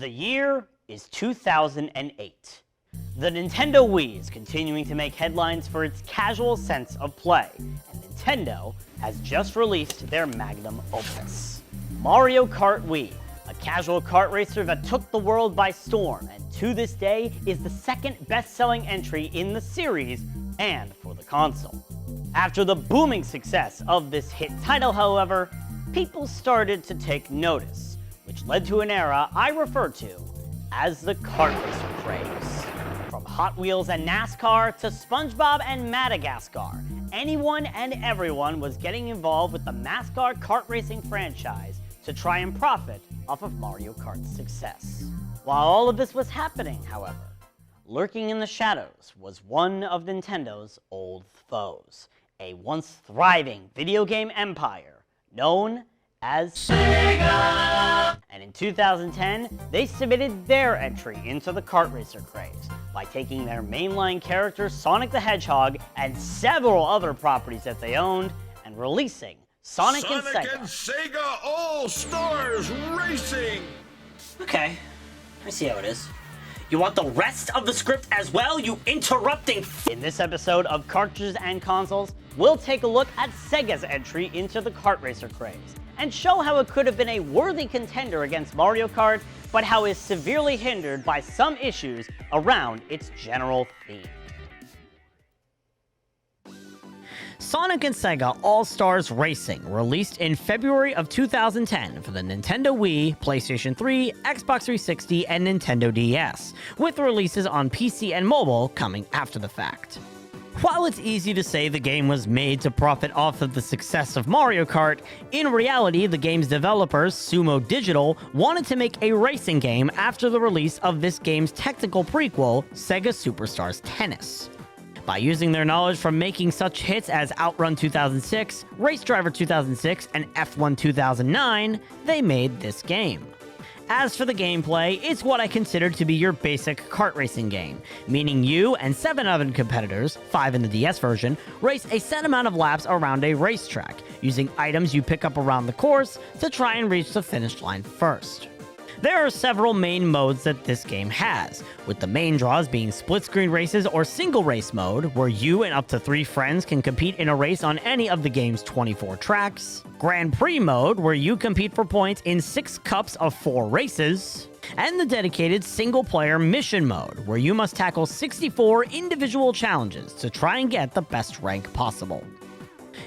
The year is 2008. The Nintendo Wii is continuing to make headlines for its casual sense of play, and Nintendo has just released their magnum opus, Mario Kart Wii, a casual kart racer that took the world by storm and to this day is the second best-selling entry in the series and for the console. After the booming success of this hit title, however, people started to take notice, which led to an era I refer to as the Kart Racer Kraze. From Hot Wheels and NASCAR to SpongeBob and Madagascar, anyone and everyone was getting involved with the Mascot Kart Racing franchise to try and profit off of Mario Kart's success. While all of this was happening, however, lurking in the shadows was one of Nintendo's old foes, a once thriving video game empire known as SEGA! And in 2010, they submitted their entry into the Kart Racer Kraze by taking their mainline character Sonic the Hedgehog and several other properties that they owned and releasing Sonic and SEGA All Stars Racing! Okay, I see how it is. You want the rest of the script as well, you interrupting In this episode of Cartridges and Consoles, we'll take a look at Sega's entry into the Kart Racer Kraze and show how it could have been a worthy contender against Mario Kart, but how it is severely hindered by some issues around its general theme. Sonic and SEGA All Stars Racing released in February of 2010 for the Nintendo Wii, PlayStation 3, Xbox 360, and Nintendo DS, with releases on PC and mobile coming after the fact. While it's easy to say the game was made to profit off of the success of Mario Kart, in reality the game's developers, Sumo Digital, wanted to make a racing game after the release of this game's technical prequel, Sega Superstars Tennis. By using their knowledge from making such hits as Outrun 2006, Race Driver 2006, and F1 2009, they made this game. As for the gameplay, it's what I consider to be your basic kart racing game, meaning you and 7 other competitors, 5 in the DS version, race a set amount of laps around a racetrack, using items you pick up around the course to try and reach the finish line first. There are several main modes that this game has, with the main draws being split-screen races or single race mode, where you and up to 3 friends can compete in a race on any of the game's 24 tracks, Grand Prix mode, where you compete for points in 6 cups of 4 races, and the dedicated single-player mission mode, where you must tackle 64 individual challenges to try and get the best rank possible.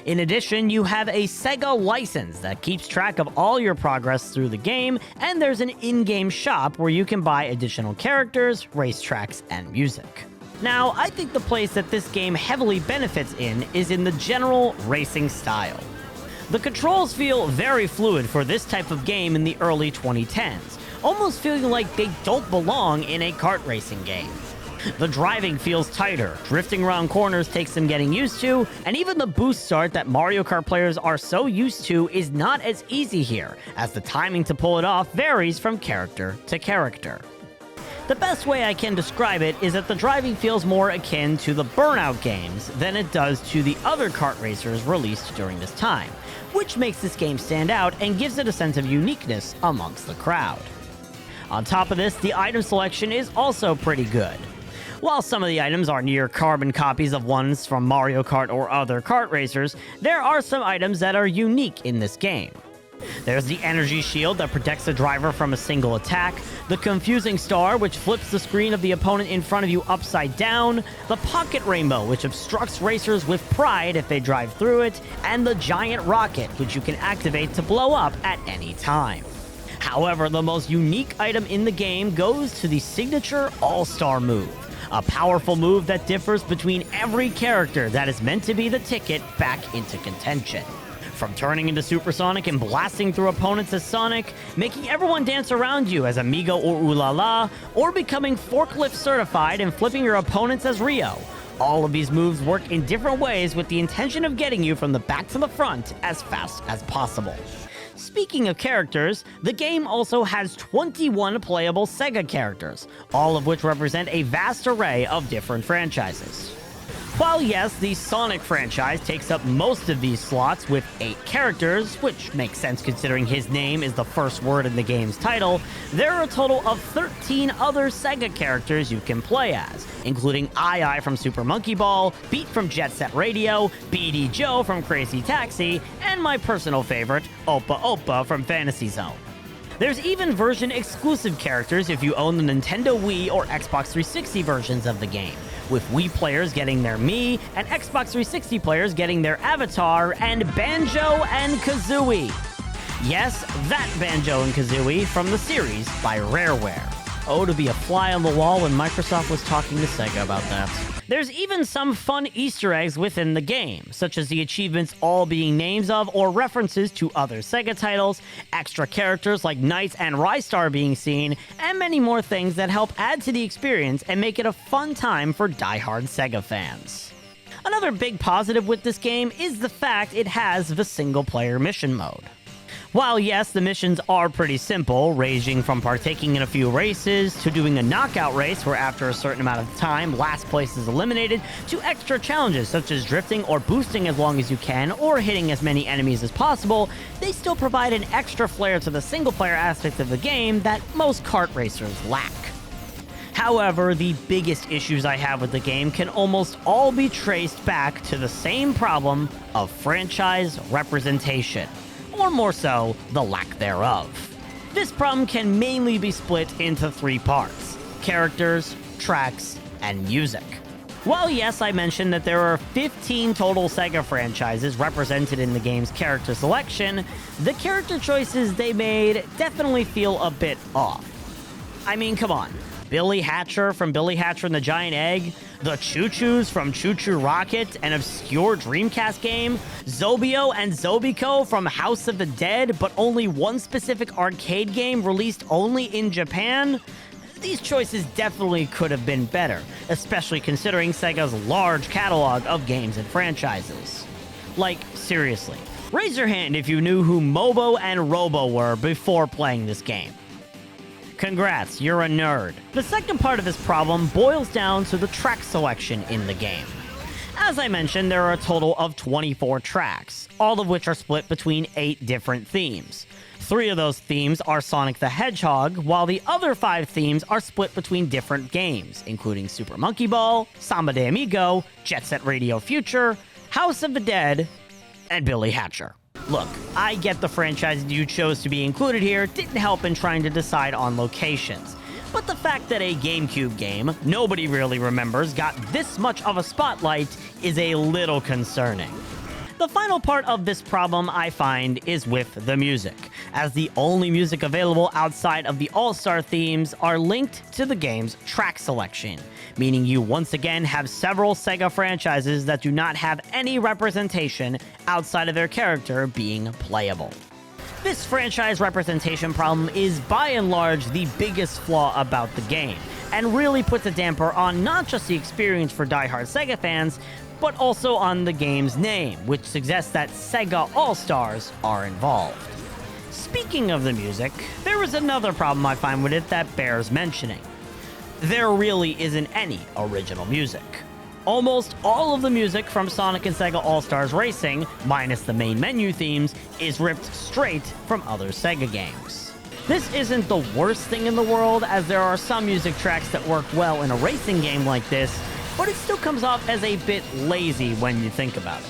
In addition, you have a Sega license that keeps track of all your progress through the game, and there's an in-game shop where you can buy additional characters, racetracks, and music. Now, I think the place that this game heavily benefits in is in the general racing style. The controls feel very fluid for this type of game in the early 2010s, almost feeling like they don't belong in a kart racing game. The driving feels tighter, drifting around corners takes some getting used to, and even the boost start that Mario Kart players are so used to is not as easy here, as the timing to pull it off varies from character to character. The best way I can describe it is that the driving feels more akin to the Burnout games than it does to the other kart racers released during this time, which makes this game stand out and gives it a sense of uniqueness amongst the crowd. On top of this, the item selection is also pretty good. While some of the items are near carbon copies of ones from Mario Kart or other kart racers, there are some items that are unique in this game. There's the energy shield that protects the driver from a single attack, the confusing star which flips the screen of the opponent in front of you upside down, the pocket rainbow which obstructs racers with pride if they drive through it, and the giant rocket which you can activate to blow up at any time. However, the most unique item in the game goes to the signature All-Star move. A powerful move that differs between every character that is meant to be the ticket back into contention. From turning into Supersonic and blasting through opponents as Sonic, making everyone dance around you as Amigo or Ulala, or becoming forklift certified and flipping your opponents as Rio. All of these moves work in different ways with the intention of getting you from the back to the front as fast as possible. Speaking of characters, the game also has 21 playable SEGA characters, all of which represent a vast array of different franchises. While yes, the Sonic franchise takes up most of these slots with 8 characters, which makes sense considering his name is the first word in the game's title, there are a total of 13 other SEGA characters you can play as, including Ai from Super Monkey Ball, Beat from Jet Set Radio, BD Joe from Crazy Taxi, and my personal favorite, Oppa Oppa from Fantasy Zone. There's even version-exclusive characters if you own the Nintendo Wii or Xbox 360 versions of the game, with Wii players getting their Mii and Xbox 360 players getting their Avatar and Banjo and Kazooie. Yes, that Banjo and Kazooie from the series by Rareware. Oh, to be a fly on the wall when Microsoft was talking to SEGA about that. There's even some fun Easter eggs within the game, such as the achievements all being names of or references to other SEGA titles, extra characters like Knights and Rystar being seen, and many more things that help add to the experience and make it a fun time for die-hard SEGA fans. Another big positive with this game is the fact it has the single-player mission mode. While yes, the missions are pretty simple, ranging from partaking in a few races, to doing a knockout race where after a certain amount of time, last place is eliminated, to extra challenges such as drifting or boosting as long as you can, or hitting as many enemies as possible, they still provide an extra flair to the single-player aspect of the game that most kart racers lack. However, the biggest issues I have with the game can almost all be traced back to the same problem of franchise representation. Or more so, the lack thereof. This problem can mainly be split into 3 parts: characters, tracks, and music. While yes, I mentioned that there are 15 total SEGA franchises represented in the game's character selection, the character choices they made definitely feel a bit off. I mean, come on. Billy Hatcher from Billy Hatcher and the Giant Egg, the Choo-Choos from Choo-Choo Rocket, an obscure Dreamcast game, Zobio and Zobiko from House of the Dead, but only one specific arcade game released only in Japan? These choices definitely could have been better, especially considering Sega's large catalog of games and franchises. Like, seriously, raise your hand if you knew who Mobo and Robo were before playing this game. Congrats, you're a nerd. The second part of this problem boils down to the track selection in the game. As I mentioned, there are a total of 24 tracks, all of which are split between 8 different themes. 3 of those themes are Sonic the Hedgehog, while the other 5 themes are split between different games, including Super Monkey Ball, Samba de Amigo, Jet Set Radio Future, House of the Dead, and Billy Hatcher. Look, I get the franchise you chose to be included here didn't help in trying to decide on locations, but the fact that a GameCube game nobody really remembers got this much of a spotlight is a little concerning. The final part of this problem I find is with the music, as the only music available outside of the All-Star themes are linked to the game's track selection, meaning you once again have several SEGA franchises that do not have any representation outside of their character being playable. This franchise representation problem is by and large the biggest flaw about the game, and really puts a damper on not just the experience for die-hard SEGA fans, but also on the game's name, which suggests that SEGA All Stars are involved. Speaking of the music, there is another problem I find with it that bears mentioning. There really isn't any original music. Almost all of the music from Sonic and SEGA All Stars Racing, minus the main menu themes, is ripped straight from other SEGA games. This isn't the worst thing in the world, as there are some music tracks that work well in a racing game like this, but it still comes off as a bit lazy when you think about it.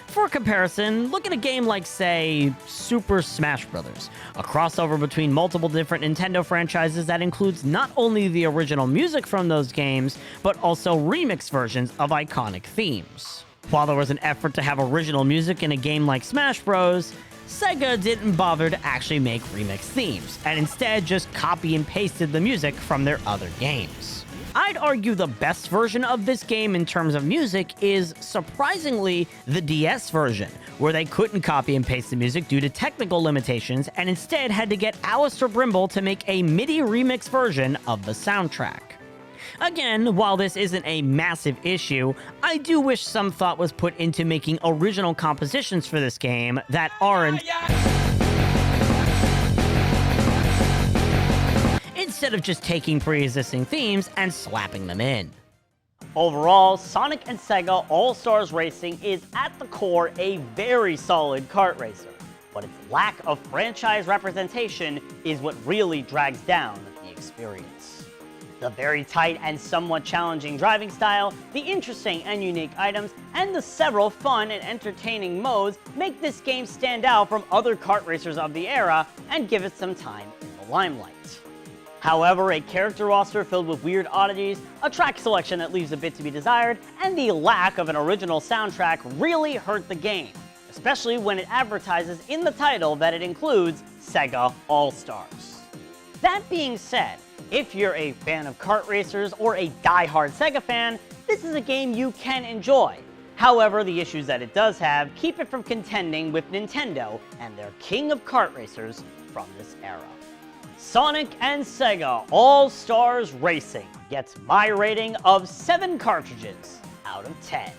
For comparison, look at a game like, say, Super Smash Bros., a crossover between multiple different Nintendo franchises that includes not only the original music from those games, but also remix versions of iconic themes. While there was an effort to have original music in a game like Smash Bros., SEGA didn't bother to actually make remix themes, and instead just copy and pasted the music from their other games. I'd argue the best version of this game in terms of music is, surprisingly, the DS version, where they couldn't copy and paste the music due to technical limitations and instead had to get Alistair Brimble to make a MIDI remix version of the soundtrack. Again, while this isn't a massive issue, I do wish some thought was put into making original compositions for this game that aren't... instead of just taking pre-existing themes and slapping them in. Overall, Sonic and SEGA All Stars Racing is at the core a very solid kart racer, but its lack of franchise representation is what really drags down the experience. The very tight and somewhat challenging driving style, the interesting and unique items, and the several fun and entertaining modes make this game stand out from other kart racers of the era and give it some time in the limelight. However, a character roster filled with weird oddities, a track selection that leaves a bit to be desired, and the lack of an original soundtrack really hurt the game, especially when it advertises in the title that it includes SEGA All Stars. That being said, if you're a fan of kart racers or a die-hard SEGA fan, this is a game you can enjoy. However, the issues that it does have keep it from contending with Nintendo and their king of kart racers from this era. Sonic and SEGA All Stars Racing gets my rating of 7 cartridges out of 10.